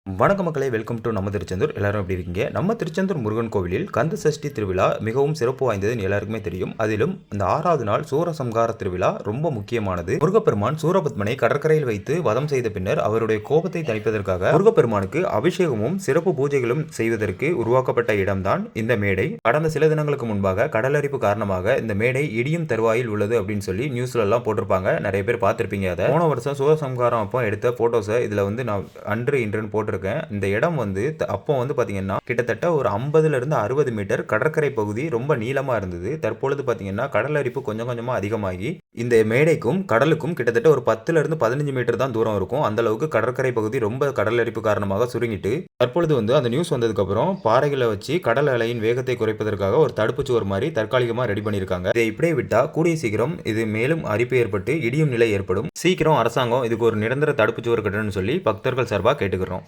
வணக்க மக்களே, welcome to நம்ம திருச்செந்தூர். எல்லாரும் எப்படி இருக்கீங்க? நம்ம திருச்செந்தூர் முருகன் கோவிலில் கந்த சஷ்டி திருவிழா மிகவும் சிறப்பு வாய்ந்ததுன்னு எல்லாருக்குமே தெரியும். அதிலும் இந்த 6வது நாள் சூரசம்ஹார திருவிழா ரொம்ப முக்கியமானது. முருகப்பெருமான் சூரபத்மனை கடற்கரையில் வைத்து வதம் செய்த பின்னர் அவருடைய கோபத்தை தணிப்பதற்காக முருகப்பெருமானுக்கு அபிஷேகமும் சிறப்பு பூஜைகளும் செய்வதற்கு உருவாக்கப்பட்ட இடம்தான் இந்த மேடை. கடந்த சில தினங்களுக்கு முன்பாக கடலரிப்பு காரணமாக இந்த மேடை இடியும் தருவாயில் உள்ளது அப்படின்னு சொல்லி நியூஸ்ல எல்லாம் போட்டிருப்பாங்க. நிறைய பேர் பார்த்திருப்பீங்க. அதை போன வருஷம் சூரசம்ஹாரம் அப்போ எடுத்த போட்டோஸை இதுல நான் அன்று இன்றுன்னு போட்டிருக்கேன். இந்த இடம் அப்போ பாத்தீங்கன்னா கிட்டத்தட்ட ஒரு 50 இருந்து 60 மீட்டர் கடற்கரை பகுதி ரொம்ப நீளமா இருந்தது. தற்பொழுது பாத்தீங்கன்னா கடல் அரிப்பு கொஞ்சம் கொஞ்சமா அதிகமாகி இந்த மேடைக்கும் கடலுக்கும் கிட்டத்தட்ட ஒரு 10 இருந்து 15 மீட்டர் தான் தூரம் இருக்கும். அந்த அளவுக்கு கடற்கரை பகுதி ரொம்ப கடல் அரிப்பு காரணமாக சுருங்கிட்டு தற்பொழுது அந்த நியூஸ் வந்ததுக்கு அப்புறம் பாறைகளை வச்சு கடல் அலையின் வேகத்தை குறைப்பதற்காக ஒரு தடுப்பு சுவர் மாதிரி தற்காலிகமா ரெடி பண்ணிருக்காங்க. இதை இப்படியே விட்டா கூடிய சீக்கிரம் இது மேலும் அரிப்பு ஏற்பட்டு இடியும் நிலை ஏற்படும். சீக்கிரம் அரசாங்கம் இதுக்கு ஒரு நிரந்தர தடுப்பு சுவர் கட்டணும்னு சொல்லி பக்தர்கள் சார்பாக கேட்டுக்கிறோம்.